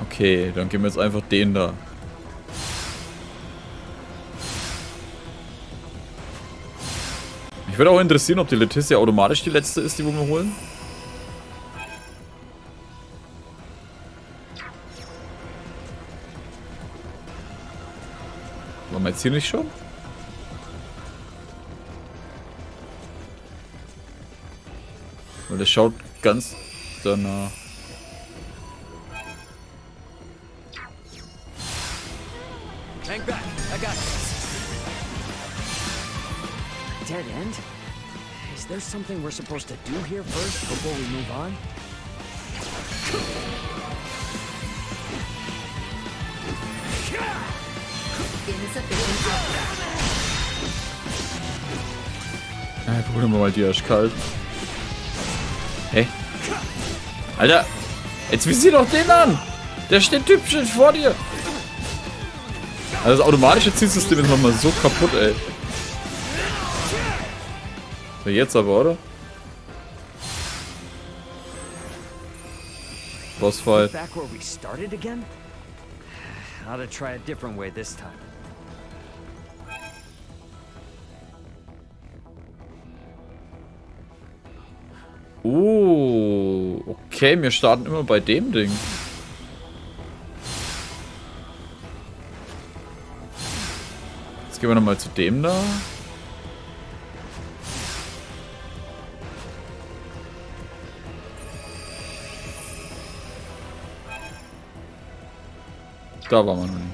Okay, dann gehen wir jetzt einfach den da. Mich würde auch interessieren, ob die Letizia automatisch die letzte ist, die wir holen. Waren wir jetzt hier nicht schon? Weil das schaut ganz danach. Hang back, I got this. Dead end? Is there something we're supposed to do here first before we move on? Ja, gucken wir mal, die ist kalt. Hä? Alter! Jetzt visier doch den an! Der steht typisch vor dir! Also das automatische Zielsystem ist nochmal so kaputt, ey. So, jetzt aber, oder? Bossfight. Back where we started again? Ought to try a different way this time. Okay, wir starten immer bei dem Ding. Jetzt gehen wir nochmal zu dem da. Da waren wir noch nicht.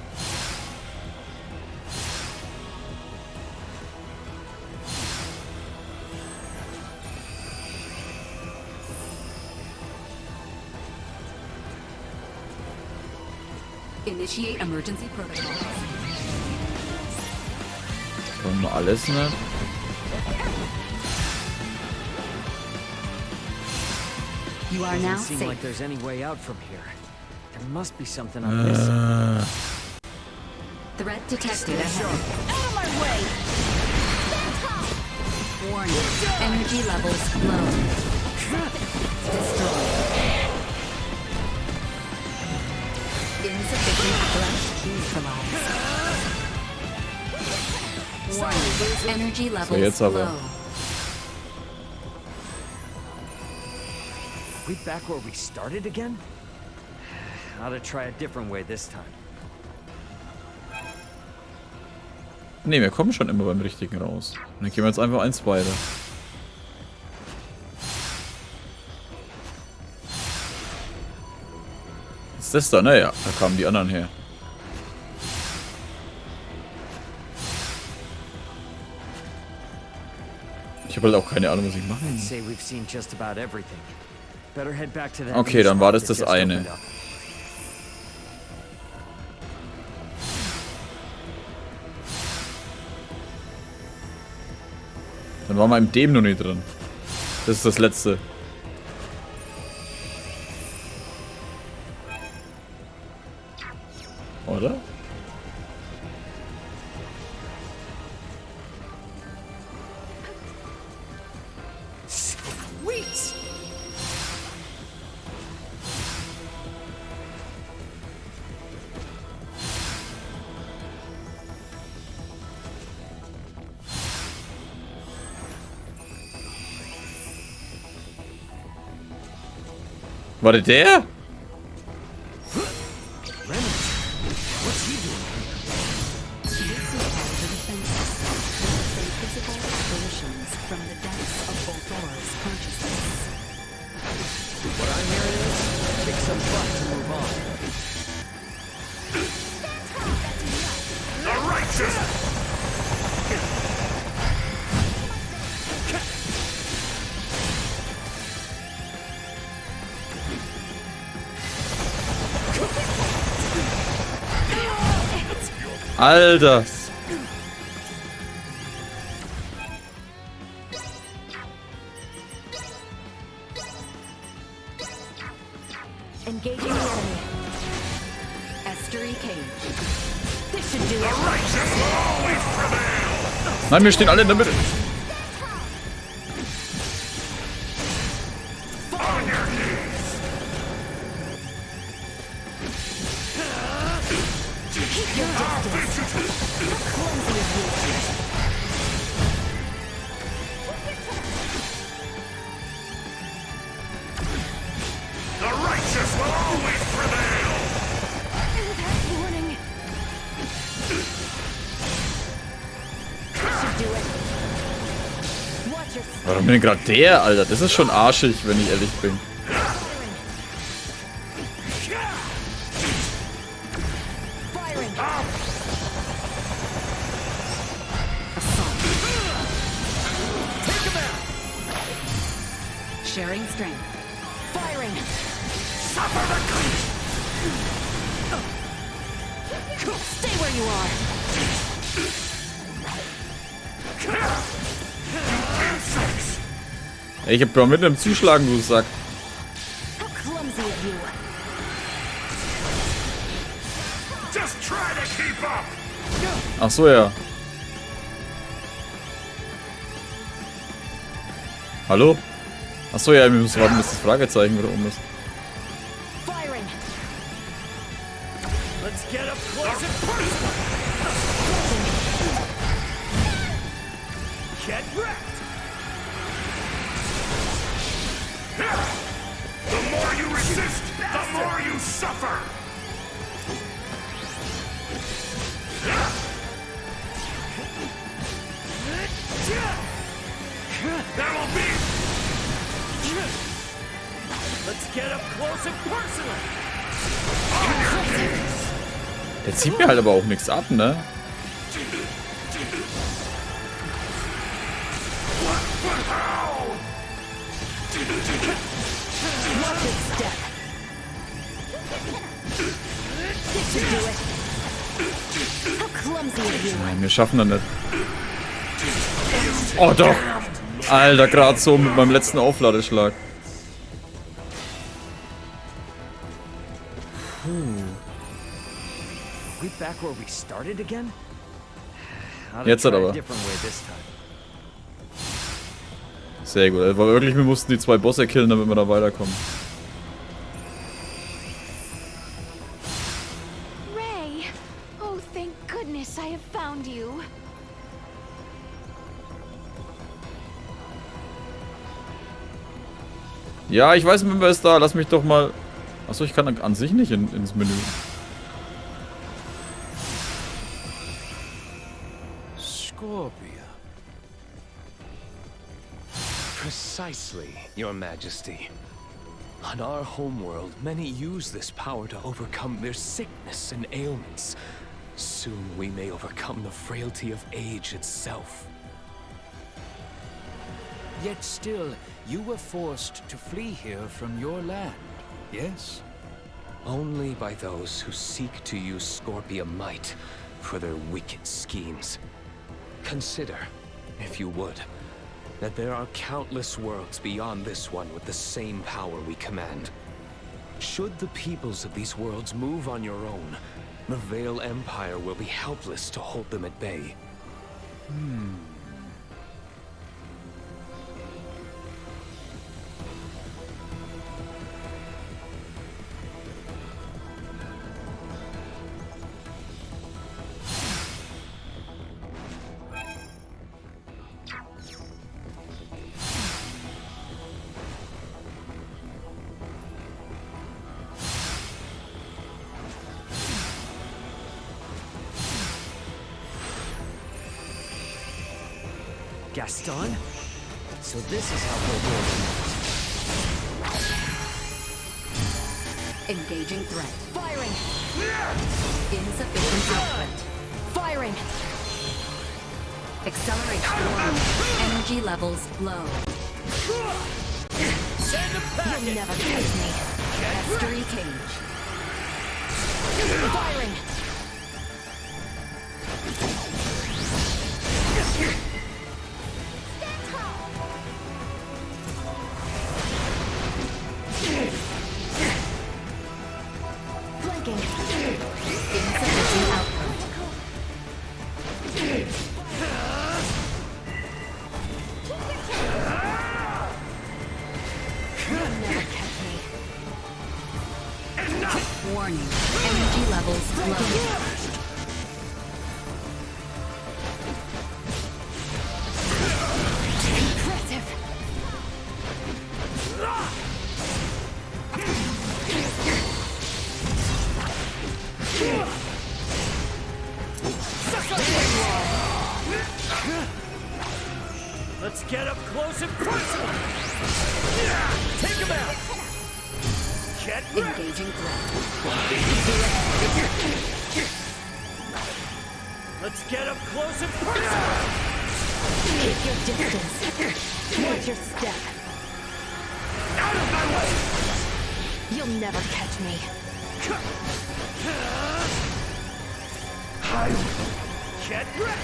Initiate emergency protocols. Wollen wir alles, ne? You are now Doesn't seem safe. like there's any way out from here. There must be something I'm missing. Threat detected ahead. Out of my way! Warning. Energy levels low. Destroyed. Insufficient flesh neutralized. Warning. Energy levels jetzt aber. low. We back where we started again? Ought to try a different way this time. Ne, wir kommen schon immer beim Richtigen raus. Und dann gehen wir jetzt einfach eins weiter. Was ist das da? Naja, da kamen die anderen her. Ich habe halt auch keine Ahnung, was ich machen muss. Say we've seen just about everything. Better head back to that. Okay, dann war das das eine. opened up. Dann waren wir im dem noch nicht drin. Das ist das letzte. Oder? Sweet! War der der? What I'm hearing is kick some butt to move on. The righteous! Alter. Engaging the enemy. Estuary cage. This should do it. Nein, wir stehen alle in der Mitte. Keep your distance. How clumsy of you. The righteous will always prevail! That warning. That should do it. Watch your step. Warum denn gerade der, Alter? Das ist schon arschig, wenn ich ehrlich bin. Firing. Sharing strength. Firing. Stay where you are. Ey, ich hab doch mit einem Zuschlagen, du Sack. How clumsy of you. Just try to keep up! Ach so, ja. Hallo? Ach so, ja, wir müssen warten, bis das Fragezeichen wieder um ist. Firing. Let's get up close and personal. Get wrecked. The more you resist, the more you suffer! There will be... Let's get up close and personal. Der zieht mir halt aber auch nichts ab, ne? How? Watch your step. That should do it. How clumsy of you. Nein, wir schaffen das nicht. Oh doch! Alter, gerade so mit meinem letzten Aufladeschlag. We back where we started again? I'll Jetzt try aber. a different way this time. Sehr gut. Also wirklich, wir mussten die 2 Bosse killen, damit wir da weiterkommen. Ray. Oh, thank goodness I have found you. Ja, ich weiß, Member ist da. Lass mich doch mal... Achso, ich kann an sich nicht ins Menü. Scorpia. Precisely, Your Majesty. On our homeworld, many use this power to overcome their sickness and ailments. Soon we may overcome the frailty of age itself. Yet still, you were forced to flee here from your land, yes? Only by those who seek to use Scorpia might for their wicked schemes. Consider, if you would, that there are countless worlds beyond this one with the same power we command. Should the peoples of these worlds move on your own, the Veil Empire will be helpless to hold them at bay. Gaston? So this is how we'll do it. Engaging threat. Firing. Insufficient output. Firing. Acceleration warning. Energy levels low. Send a packet! You'll never catch me. Mastery cage. Firing. Flanking. Insufficient output. You'll never catch me. Warning. Energy levels low. get up close and personal. Take him out. Get ready. Engaging threat. Let's get up close and personal. Keep your distance. Watch your step. Out of my way! You'll never catch me. Get ready.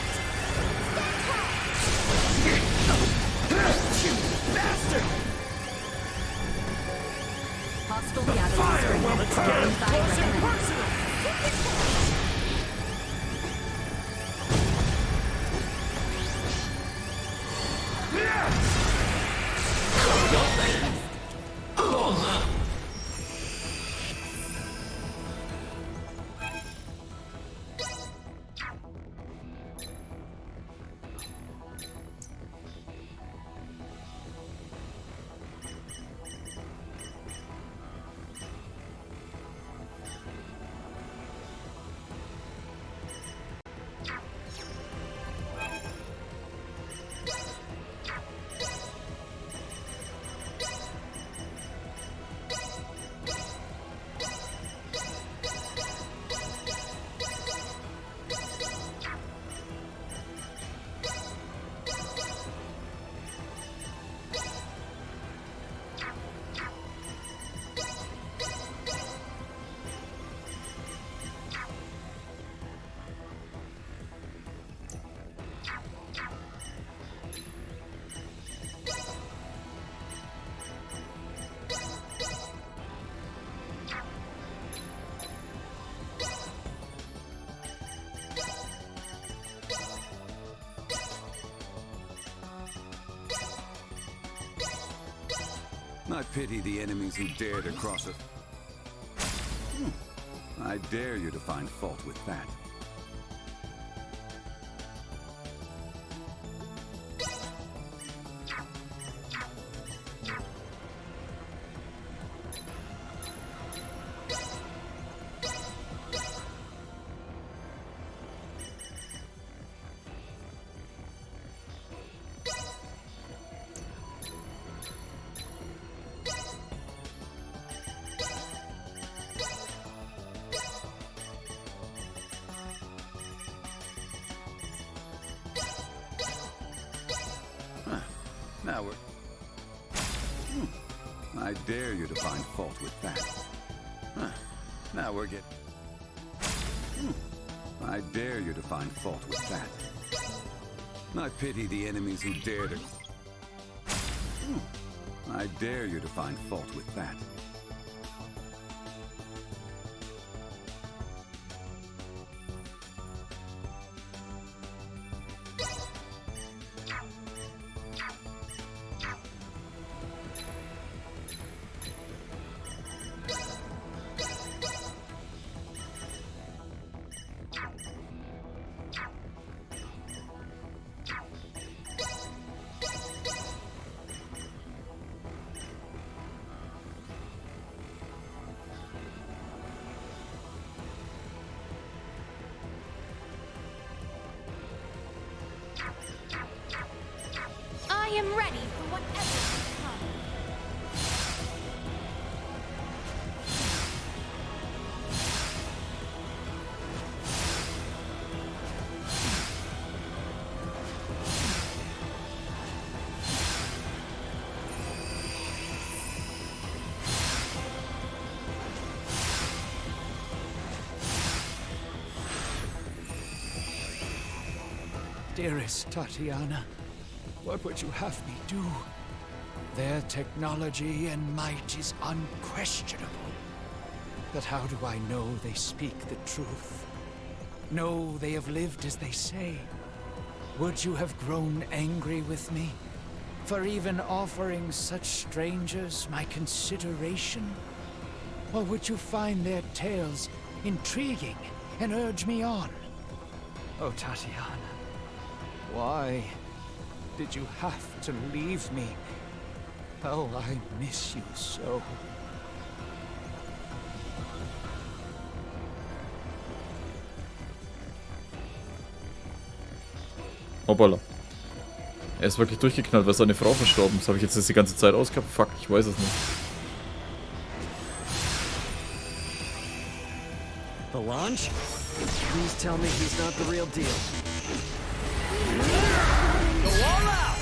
Bastard! Hostile gathering Fire strength. will Let's get up close and personal. I pity the enemies who dare to cross us. I dare you to find fault with that. Now we're... I dare you to find fault with that. Now we're getting... I dare you to find fault with that. I pity the enemies who dare to... I dare you to find fault with that. I am ready for whatever may come. Dearest Tatiana, what would you have me do? Their technology and might is unquestionable. But how do I know they speak the truth? Know they have lived as they say? Would you have grown angry with me for even offering such strangers my consideration? Or would you find their tales intriguing and urge me on? Oh, Tatiana, why did you have to leave me? Oh, I miss you so. Hoppala. Er ist wirklich durchgeknallt, weil seine Frau verstorben ist. Habe ich jetzt das die ganze Zeit ausgehabt? Fuck, ich weiß es nicht. The launch? Please tell me he's not the real deal. Go all out!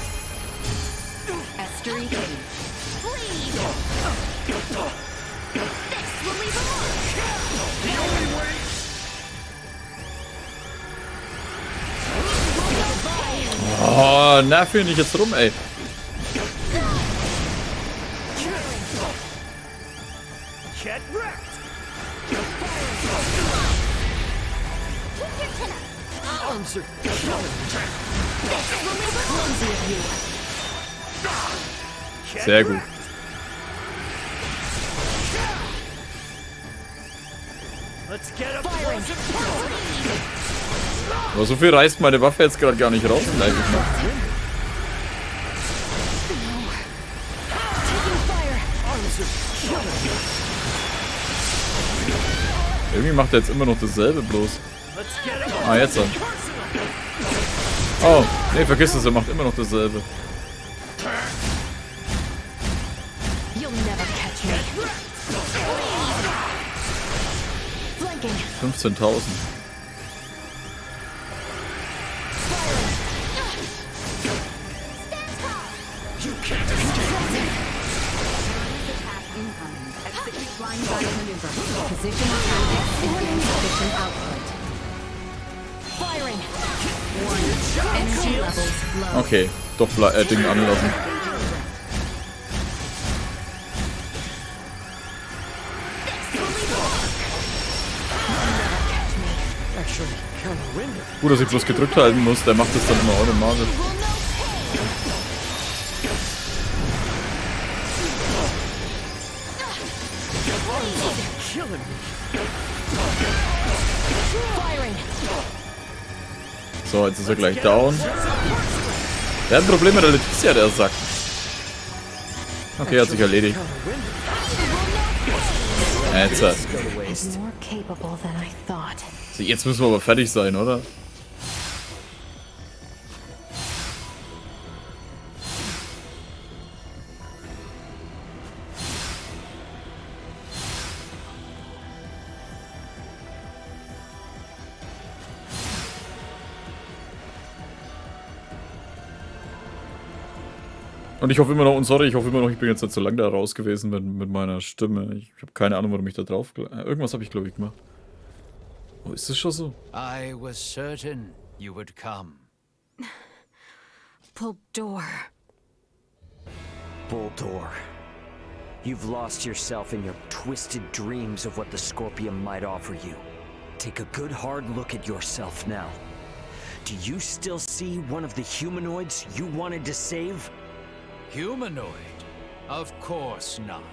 Estuary Cave. Bleed! This will leave a mark! The only way. Oh, nerv mich nicht jetzt rum, ey. Get wrecked. Arms are Sehr gut. Let's get up close and personal. Aber so viel reißt meine Waffe jetzt gerade gar nicht raus. Nein, ich mach. Irgendwie macht er jetzt immer noch dasselbe bloß. Ah, jetzt dann. Oh, nee, vergiss es, er macht immer noch dasselbe. 15.000. Position and position output. Firing. Energy levels low. Okay, doch Ding anlassen. Gut, dass ich bloß gedrückt halten muss, der macht das dann immer automatisch. So, jetzt ist er gleich down. Der hat ein Problem mit der Letizia, der Sack. Okay, hat sich erledigt. Jetzt. More capable than I thought. So, jetzt müssen wir aber fertig sein, oder? Und ich hoffe immer noch, und sorry, ich hoffe immer noch, ich bin jetzt nicht so lange da raus gewesen mit meiner Stimme. Ich habe keine Ahnung, warum ich da drauf... Irgendwas habe ich, glaube ich, gemacht. Oh, ist das schon so? I was certain you would come. Bulldor. Bulldor. You've lost yourself in your twisted dreams of what the Scorpion might offer you. Take a good hard look at yourself now. Do you still see one of the humanoids you wanted to save? Humanoid? Of course not.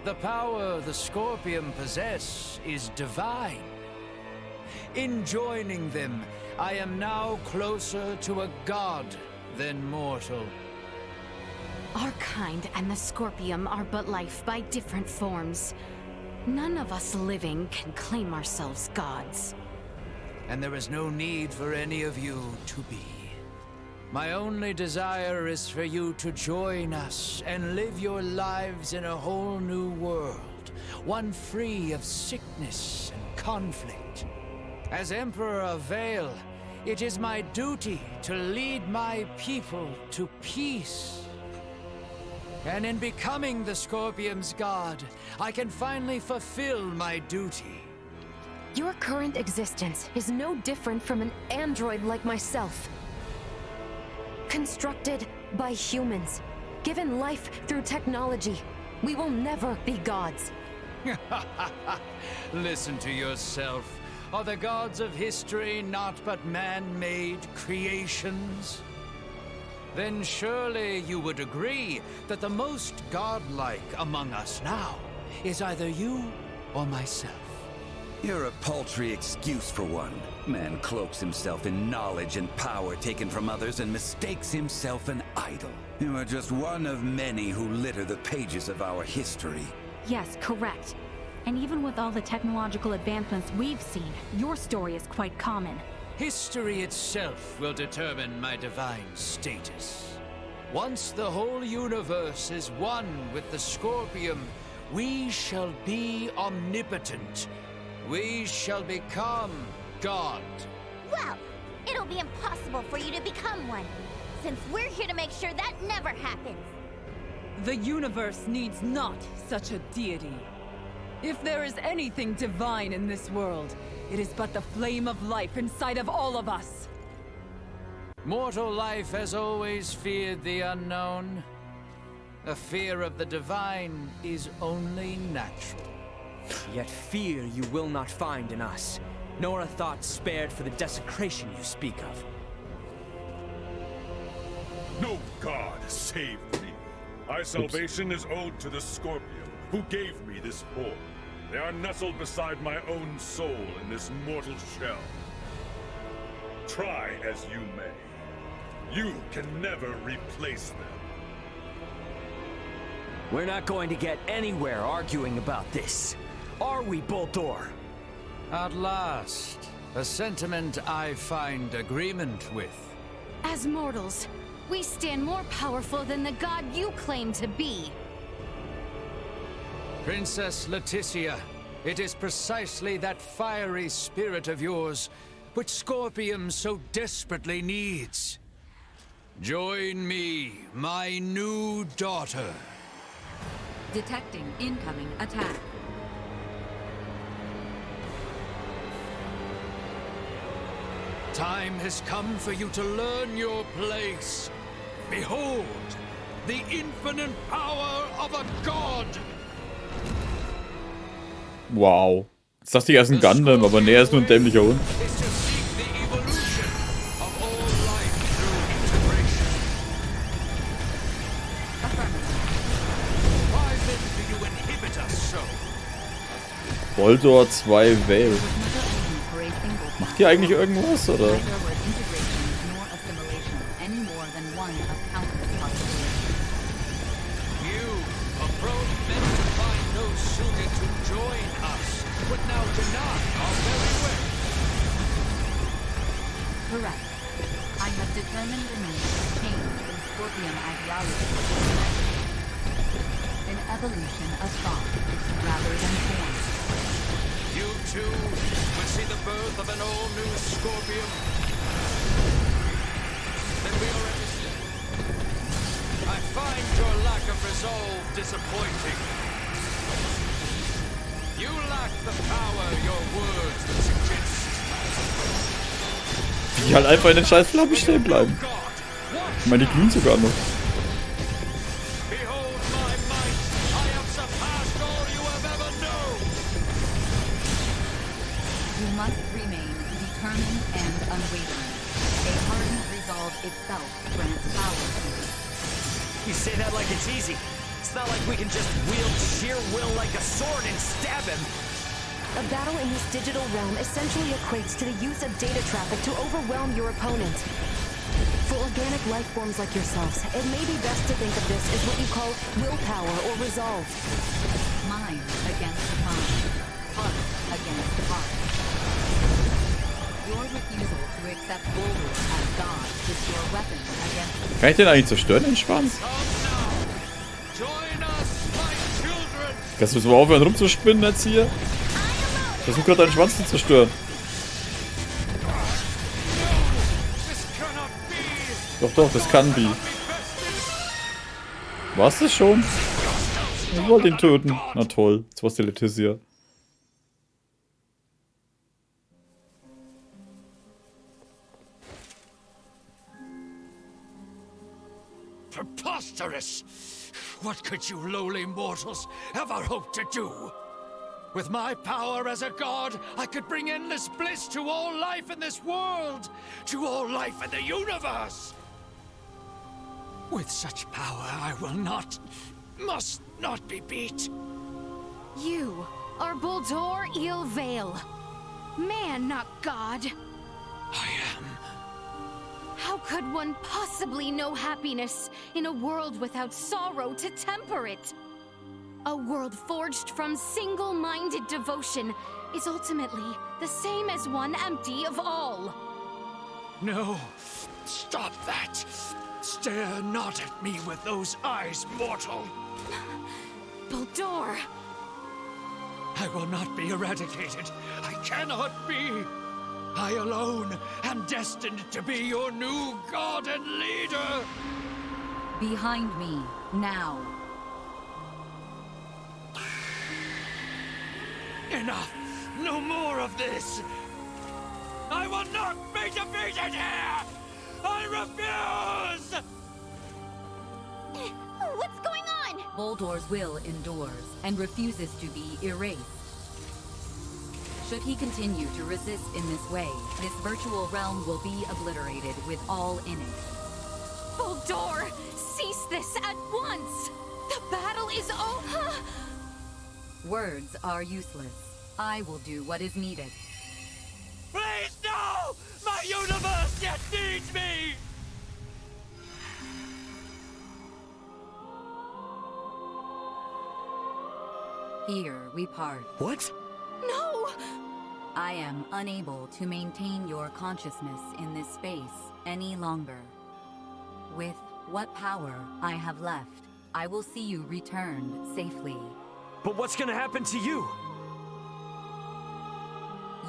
The power the Scorpion possess is divine. In joining them, I am now closer to a god than mortal. Our kind and the Scorpion are but life by different forms. None of us living can claim ourselves gods. And there is no need for any of you to be. My only desire is for you to join us and live your lives in a whole new world, one free of sickness and conflict. As Emperor of Vale, it is my duty to lead my people to peace. And in becoming the Scorpion's god, I can finally fulfill my duty. Your current existence is no different from an android like myself. Constructed by humans, given life through technology, we will never be gods. Listen to yourself. Are the gods of history not but man-made creations? Then surely you would agree that the most godlike among us now is either you or myself. You're a paltry excuse for one. Man cloaks himself in knowledge and power taken from others and mistakes himself an idol. You are just one of many who litter the pages of our history. Yes, correct. And even with all the technological advancements we've seen, your story is quite common. History itself will determine my divine status. Once the whole universe is one with the Scorpion, we shall be omnipotent. We shall become God. Well, it'll be impossible for you to become one, since we're here to make sure that never happens. The universe needs not such a deity. If there is anything divine in this world, it is but the flame of life inside of all of us. Mortal life has always feared the unknown. A fear of the divine is only natural. Yet fear you will not find in us, nor a thought spared for the desecration you speak of. No god saved me. My salvation is owed to the Scorpion, who gave me this form. They are nestled beside my own soul in this mortal shell. Try as you may, you can never replace them. We're not going to get anywhere arguing about this. Are we, Boldor? At last, a sentiment I find agreement with. As mortals, we stand more powerful than the god you claim to be. Princess Leticia, it is precisely that fiery spirit of yours which Scorpion so desperately needs. Join me, my new daughter. Detecting incoming attack. Time has come for you to learn your place. Behold, the infinite power of a god. Wow. Jetzt dachte ich, er ist ein Gundam, aber nee, er ist nur ein dämlicher Hund. Boldor 2 Vale. Macht die eigentlich irgendwas, oder? Correct. I have determined the need to change in Scorpion ideology. An evolution of thought, rather than form. You too would see the birth of an all-new Scorpion. Then we are at this. I find your lack of resolve disappointing. You lack the power your words would suggest. Die halt einfach in den scheiß Flammen stehen bleiben. Ich meine, die glühen sogar noch. You must remain determined and unwavering. A hardened resolve itself grants power to you. You say that like it's easy. It's not like we can just wield sheer will like a sword and stab him. A battle in this digital realm essentially equates to the use of data traffic to overwhelm your opponent. For organic life forms like yourselves, it may be best to think of this as what you call willpower or resolve. Mind against mind. Heart against heart. Your refusal to accept Boldor as God is your weapon against... Kann ich den eigentlich zerstören, den Schwanz? Kannst du so aufhören rumzuspinnen jetzt hier? Ich versuche gerade deinen Schwanz zu zerstören. Doch, doch, das kann be. War's das schon? Ich wollte ihn töten. Na toll, jetzt war's die Leticia. Preposterous! What could you lowly mortals ever hope to do? With my power as a god, I could bring endless bliss to all life in this world, to all life in the universe. With such power, I will not, must not be beat. You are Boldor Il Vale. Man, not God. I am. How could one possibly know happiness in a world without sorrow to temper it? A world forged from single-minded devotion is ultimately the same as one empty of all. No. Stop that. Stare not at me with those eyes, mortal. Baldur! I will not be eradicated. I cannot be. I alone am destined to be your new god and leader. Behind me, now. Enough! No more of this! I will not be defeated here! I refuse! What's going on? Baldur's will endures and refuses to be erased. Should he continue to resist in this way, this virtual realm will be obliterated with all in it. Baldur! Cease this at once! The battle is over! Words are useless. I will do what is needed. Please, no! My universe yet needs me! Here we part. What? No! I am unable to maintain your consciousness in this space any longer. With what power I have left, I will see you returned safely. But what's gonna happen to you?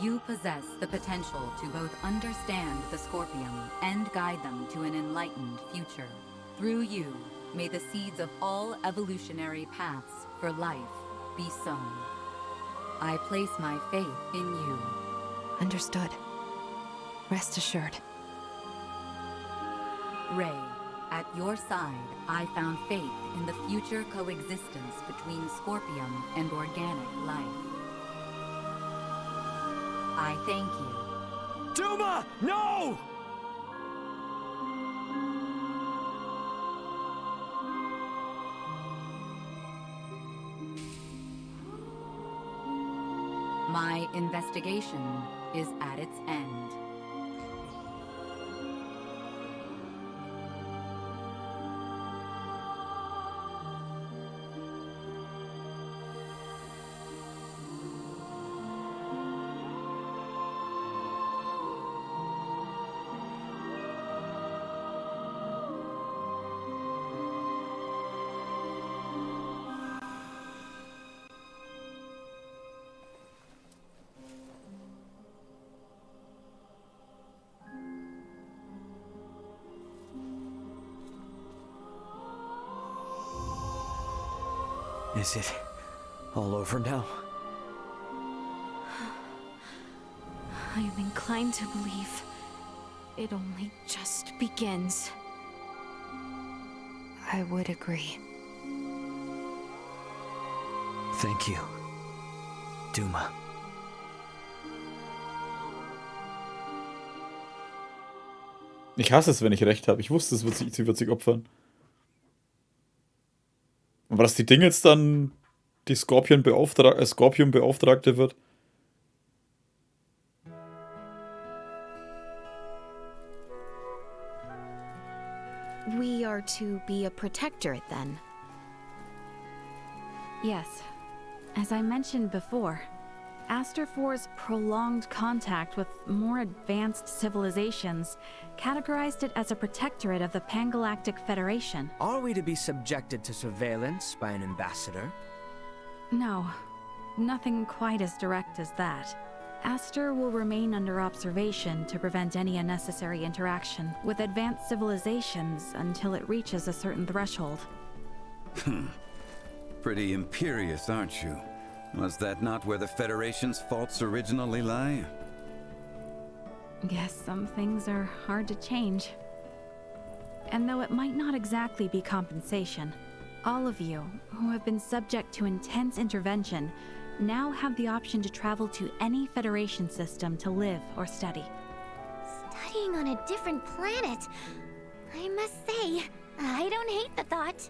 You possess the potential to both understand the Scorpium and guide them to an enlightened future. Through you, may the seeds of all evolutionary paths for life be sown. I place my faith in you. Understood. Rest assured. Ray, at your side, I found faith in the future coexistence between Scorpium and organic life. I thank you. Duma! No! My investigation is at its end. Is it all over now? I am inclined to believe it only just begins. I would agree. Thank you, Duma. Ich hasse es, wenn ich recht habe. Ich wusste, sie wird sich opfern. Aber dass die Ding jetzt dann die Scorpion-Beauftragte wird. We are to be a protectorate then. Yes. As I mentioned before, Aster IV's prolonged contact with more advanced civilizations categorized it as a protectorate of the Pangalactic Federation. Are we to be subjected to surveillance by an ambassador? No, nothing quite as direct as that. Aster will remain under observation to prevent any unnecessary interaction with advanced civilizations until it reaches a certain threshold. Pretty imperious, aren't you? Was that not where the Federation's faults originally lie? Yes, some things are hard to change. And though it might not exactly be compensation, all of you who have been subject to intense intervention now have the option to travel to any Federation system to live or study. Studying on a different planet. I must say, I don't hate the thought.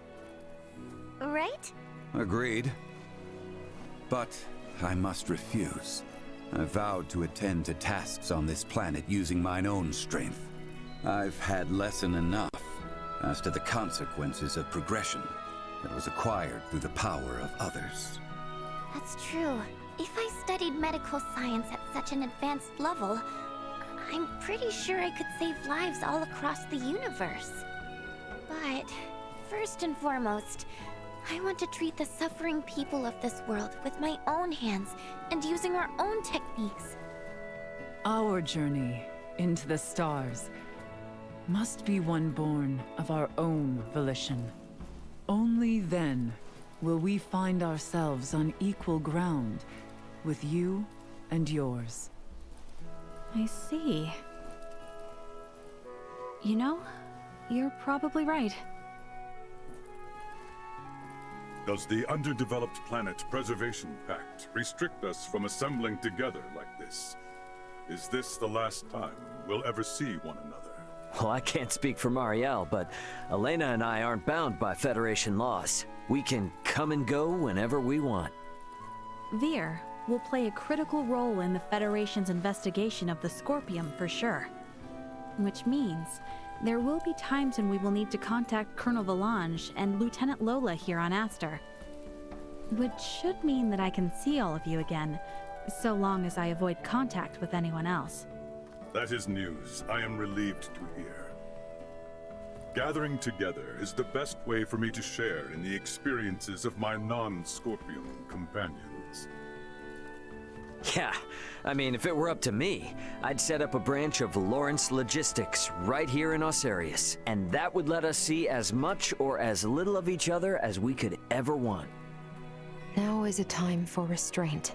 Right? Agreed. But I must refuse. I vowed to attend to tasks on this planet using mine own strength. I've had lesson enough as to the consequences of progression that was acquired through the power of others. That's true. If I studied medical science at such an advanced level, I'm pretty sure I could save lives all across the universe. But first and foremost, I want to treat the suffering people of this world with my own hands and using our own techniques. Our journey into the stars must be one born of our own volition. Only then will we find ourselves on equal ground with you and yours. I see. You know, you're probably right. Does the Underdeveloped Planet Preservation Pact restrict us from assembling together like this? Is this the last time we'll ever see one another? Well, I can't speak for Marielle, but Elena and I aren't bound by Federation laws. We can come and go whenever we want. Veer will play a critical role in the Federation's investigation of the Scorpium for sure. Which means there will be times when we will need to contact Colonel Valange and Lieutenant Lola here on Aster. Which should mean that I can see all of you again, so long as I avoid contact with anyone else. That is news I am relieved to hear. Gathering together is the best way for me to share in the experiences of my non-Scorpion companions. Yeah, I mean, if it were up to me, I'd set up a branch of Lawrence Logistics right here in Osarius, and that would let us see as much or as little of each other as we could ever want. Now is a time for restraint.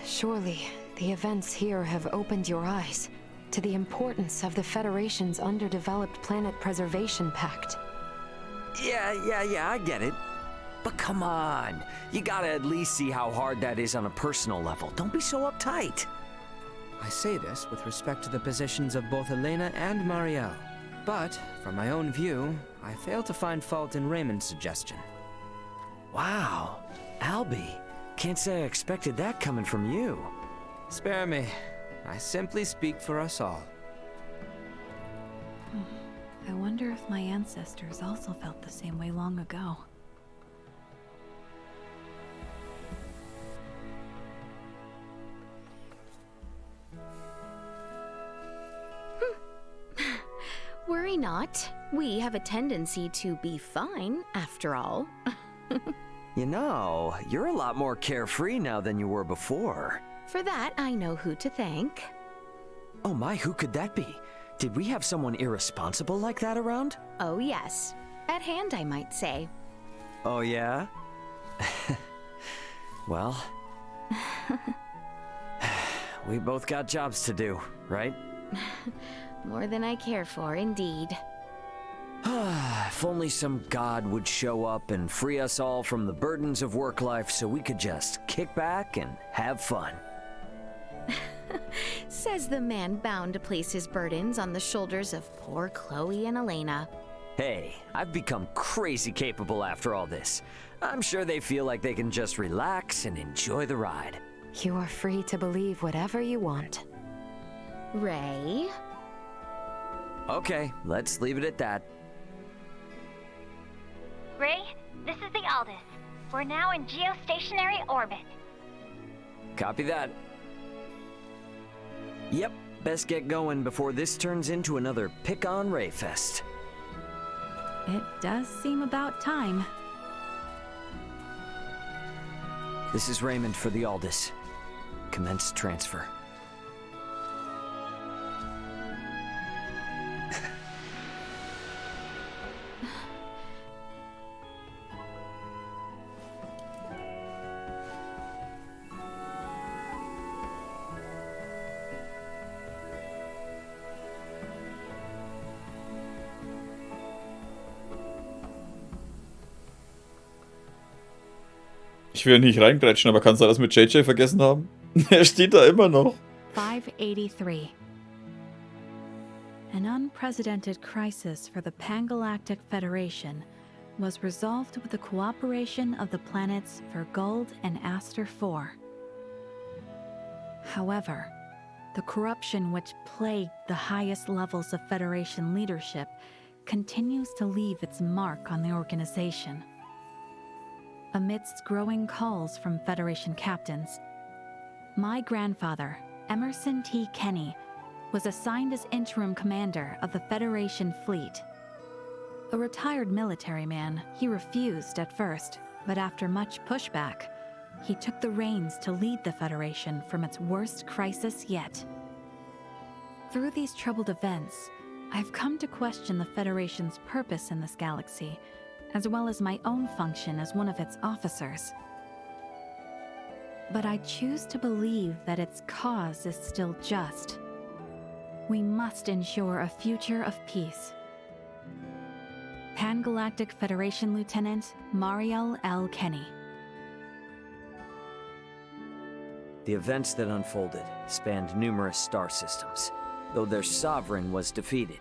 Surely, the events here have opened your eyes to the importance of the Federation's Underdeveloped Planet Preservation Pact. Yeah, I get it. But come on, you gotta at least see how hard that is on a personal level. Don't be so uptight. I say this with respect to the positions of both Elena and Marielle. But, from my own view, I fail to find fault in Raymond's suggestion. Wow, Albie, can't say I expected that coming from you. Spare me. I simply speak for us all. I wonder if my ancestors also felt the same way long ago. Worry not. We have a tendency to be fine, after all. You know, you're a lot more carefree now than you were before. For that, I know who to thank. Oh my, who could that be? Did we have someone irresponsible like that around? Oh yes. At hand, I might say. Oh yeah? Well... we both got jobs to do, right? More than I care for, indeed. If only some god would show up and free us all from the burdens of work life so we could just kick back and have fun. Says the man bound to place his burdens on the shoulders of poor Chloe and Elena. Hey, I've become crazy capable after all this. I'm sure they feel like they can just relax and enjoy the ride. You are free to believe whatever you want. Ray? Okay, let's leave it at that. Ray, this is the Aldous. We're now in geostationary orbit. Copy that. Yep, best get going before this turns into another pick-on Ray fest. It does seem about time. This is Raymond for the Aldous. Commence transfer. Ich will nicht reingrätschen, aber kannst du das mit JJ vergessen haben? Er steht da immer noch. 583. An unprecedented crisis for the Pangalactic Federation was resolved with the cooperation of the planets Verguld and Aster IV. However, the corruption which plagued the highest levels of Federation leadership continues to leave its mark on the organization. Amidst growing calls from Federation captains, my grandfather, Emerson T. Kenny, was assigned as interim commander of the Federation fleet. A retired military man, he refused at first, but after much pushback, he took the reins to lead the Federation from its worst crisis yet. Through these troubled events, I've come to question the Federation's purpose in this galaxy, as well as my own function as one of its officers. But I choose to believe that its cause is still just. We must ensure a future of peace. Pan-Galactic Federation Lieutenant Mariel L. Kenny. The events that unfolded spanned numerous star systems, though their sovereign was defeated.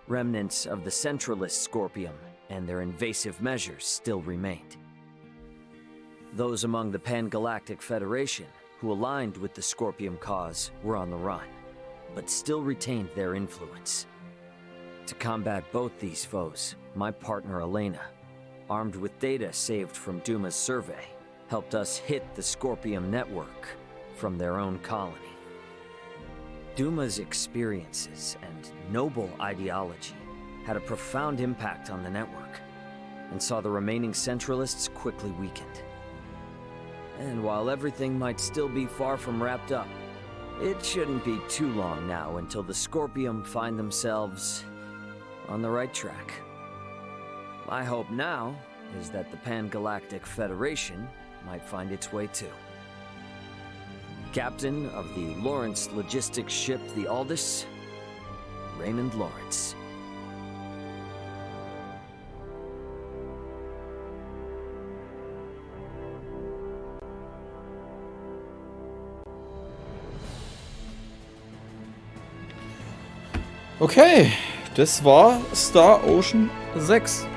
Remnants of the centralist Scorpium and their invasive measures still remained. Those among the Pan-Galactic Federation who aligned with the Scorpium cause were on the run, but still retained their influence. To combat both these foes, my partner Elena, armed with data saved from Duma's survey, helped us hit the Scorpium network from their own colony. Duma's experiences and noble ideology had a profound impact on the network, and saw the remaining Centralists quickly weakened. And while everything might still be far from wrapped up, it shouldn't be too long now until the Scorpium find themselves on the right track. My hope now is that the Pan-Galactic Federation might find its way too. Captain of the Lawrence logistics ship the Aldous, Raymond Lawrence. Okay, das war Star Ocean 6.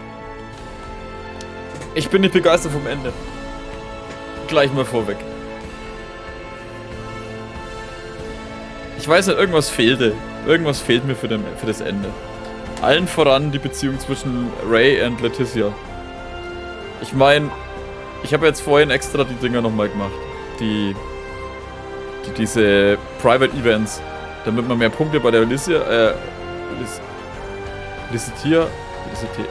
Ich bin nicht begeistert vom Ende. Gleich mal vorweg. Ich weiß nicht, irgendwas fehlte. Irgendwas fehlt mir für das Ende. Allen voran die Beziehung zwischen Ray und Leticia. Ich meine, ich habe jetzt vorhin extra die Dinger nochmal gemacht. Diese Private Events. Damit man mehr Punkte bei der Leticia,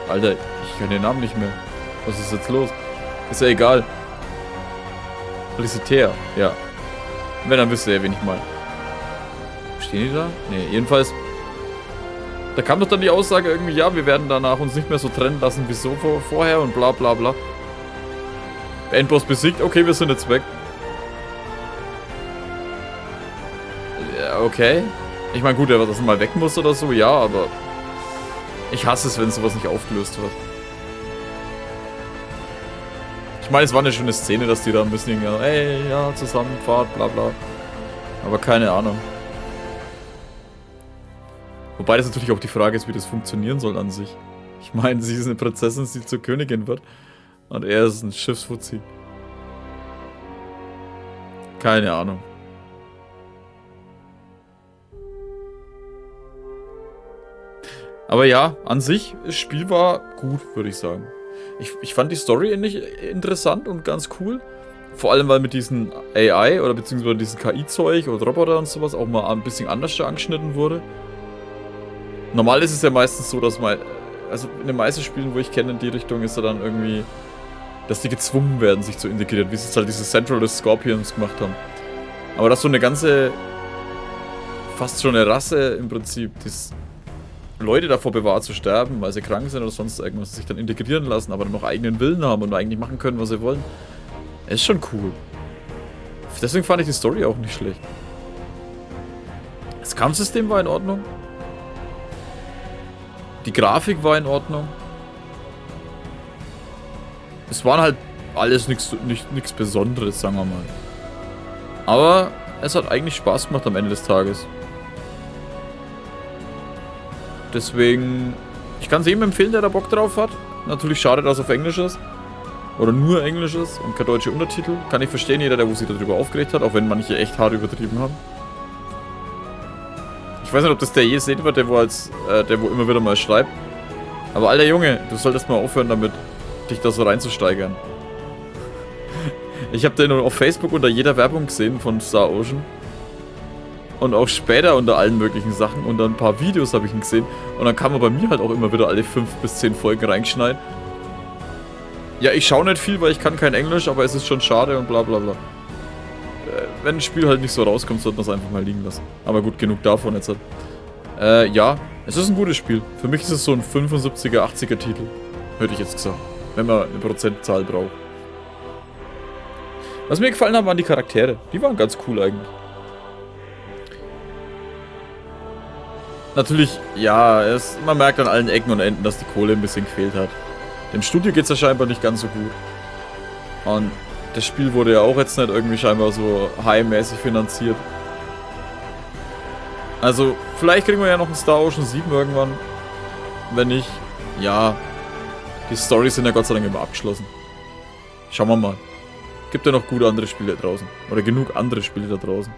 Alter, ich kann den Namen nicht mehr. Was ist jetzt los? Ist ja egal. Leticia, ja. Wenn, dann wisst ihr ja, wen ich meine. Stehen die da? Ne, jedenfalls. Da kam doch dann die Aussage irgendwie, ja, wir werden danach uns nicht mehr so trennen lassen wie so vorher und bla bla bla. Endboss besiegt, okay, wir sind jetzt weg. Ja, okay. Ich meine, gut, dass er mal weg muss oder so, ja, aber ich hasse es, wenn sowas nicht aufgelöst wird. Ich meine, es war eine schöne Szene, dass die da ein bisschen, ey, ja, Zusammenfahrt, bla bla. Aber keine Ahnung. Wobei das natürlich auch die Frage ist, wie das funktionieren soll an sich. Ich meine, sie ist eine Prinzessin, die zur Königin wird. Und er ist ein Schiffsfuzzi. Keine Ahnung. Aber ja, an sich, das Spiel war gut, würde ich sagen. Ich fand die Story ähnlich interessant und ganz cool. Vor allem, weil mit diesen AI oder beziehungsweise diesen KI-Zeug oder Roboter und sowas auch mal ein bisschen anders angeschnitten wurde. Normal ist es ja meistens so, dass also in den meisten Spielen, wo ich kenne in die Richtung, ist ja dann irgendwie, dass die gezwungen werden, sich zu integrieren, wie sie es halt diese Centralist Scorpions gemacht haben. Aber dass so eine ganze, fast schon eine Rasse im Prinzip, die Leute davor bewahrt zu sterben, weil sie krank sind oder sonst irgendwas, sich dann integrieren lassen, aber dann noch eigenen Willen haben und eigentlich machen können, was sie wollen. Ist schon cool. Deswegen fand ich die Story auch nicht schlecht. Das Kampfsystem war in Ordnung. Die Grafik war in Ordnung. Es waren halt alles nichts Besonderes, sagen wir mal. Aber es hat eigentlich Spaß gemacht am Ende des Tages. Deswegen, ich kann es jedem empfehlen, der da Bock drauf hat. Natürlich schade, dass es auf Englisch ist. Oder nur Englisch ist und keine deutsche Untertitel. Kann ich verstehen, jeder, der sich darüber aufgeregt hat, auch wenn manche echt hart übertrieben haben. Ich weiß nicht, ob das der je sehen wird, der wo immer wieder mal schreibt. Aber alter Junge, du solltest mal aufhören damit, dich da so reinzusteigern. Ich habe den auf Facebook unter jeder Werbung gesehen von Star Ocean. Und auch später unter allen möglichen Sachen. Und dann ein paar Videos habe ich ihn gesehen. Und dann kann man bei mir halt auch immer wieder alle 5 bis 10 Folgen reinschneiden. Ja, ich schaue nicht viel, weil ich kann kein Englisch, aber es ist schon schade und bla bla bla. Wenn ein Spiel halt nicht so rauskommt, sollte man es einfach mal liegen lassen. Aber gut, genug davon jetzt halt. Ja, es ist ein gutes Spiel. Für mich ist es so ein 75er, 80er Titel. Hätte ich jetzt gesagt. Wenn man eine Prozentzahl braucht. Was mir gefallen hat, waren die Charaktere. Die waren ganz cool eigentlich. Natürlich, ja, man merkt an allen Ecken und Enden, dass die Kohle ein bisschen gefehlt hat. Dem Studio geht es ja scheinbar nicht ganz so gut. Und das Spiel wurde ja auch jetzt nicht irgendwie scheinbar so high-mäßig finanziert. Also, vielleicht kriegen wir ja noch ein Star Ocean 7 irgendwann. Wenn nicht, ja. Die Storys sind ja Gott sei Dank immer abgeschlossen. Schauen wir mal. Gibt ja noch gute andere Spiele da draußen. Oder genug andere Spiele da draußen.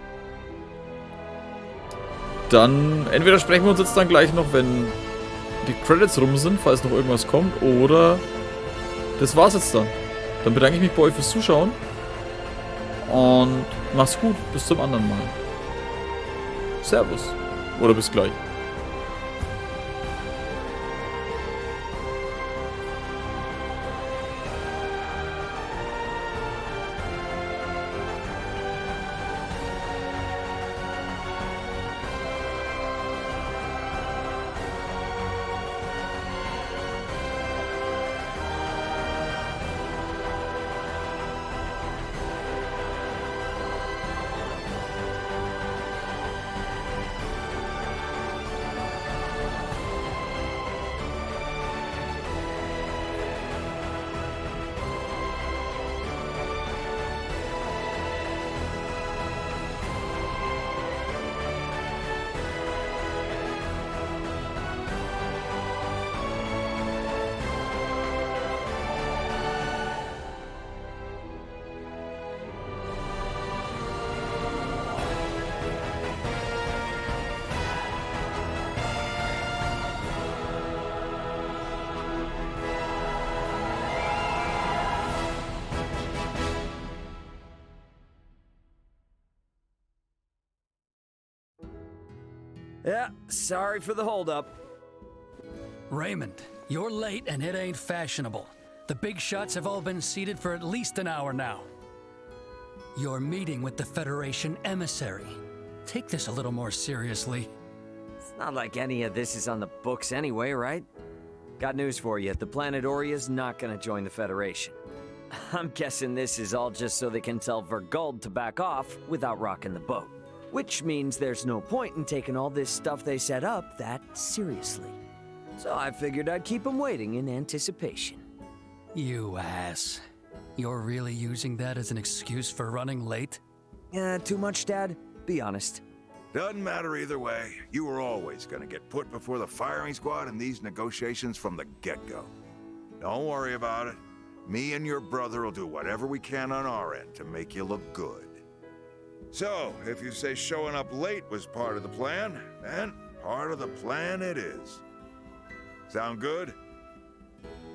Dann, entweder sprechen wir uns jetzt dann gleich noch, wenn die Credits rum sind, falls noch irgendwas kommt, oder das war's jetzt dann. Dann bedanke ich mich bei euch fürs Zuschauen und macht's gut, bis zum anderen Mal. Servus. Oder bis gleich. Yeah, sorry for the holdup. Raymond, you're late and it ain't fashionable. The big shots have all been seated for at least an hour now. You're meeting with the Federation emissary. Take this a little more seriously. It's not like any of this is on the books anyway, right? Got news for you. The planet Oria's not gonna join the Federation. I'm guessing this is all just so they can tell Vergold to back off without rocking the boat. Which means there's no point in taking all this stuff they set up that seriously. So I figured I'd keep them waiting in anticipation. You ass. You're really using that as an excuse for running late? Too much, Dad? Be honest. Doesn't matter either way. You were always gonna get put before the firing squad in these negotiations from the get-go. Don't worry about it. Me and your brother will do whatever we can on our end to make you look good. So, if you say showing up late was part of the plan, then part of the plan it is. Sound good?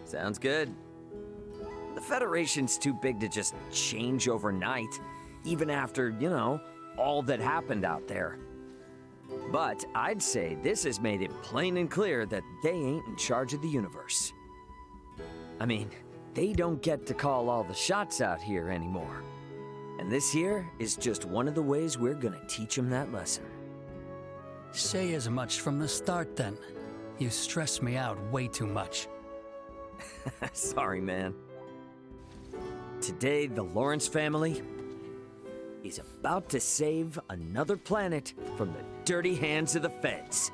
Sounds good. The Federation's too big to just change overnight, even after, you know, all that happened out there. But I'd say this has made it plain and clear that they ain't in charge of the universe. I mean, they don't get to call all the shots out here anymore. And this here is just one of the ways we're gonna teach them that lesson. Say as much from the start, then. You stress me out way too much. Sorry, man. Today, the Lawrence family is about to save another planet from the dirty hands of the feds.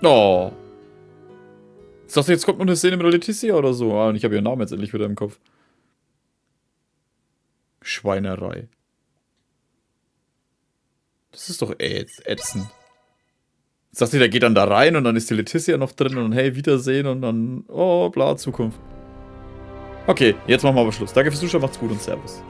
Oh. Ich dachte, jetzt kommt noch eine Szene mit der Letizia oder so. Ah, und ich habe ihren Namen jetzt endlich wieder im Kopf. Schweinerei. Das ist doch ätzend. Jetzt dachte ich, der geht dann da rein und dann ist die Letizia noch drin und hey, Wiedersehen und dann, oh, bla, Zukunft. Okay, jetzt machen wir aber Schluss. Danke fürs Zuschauen, macht's gut und Servus.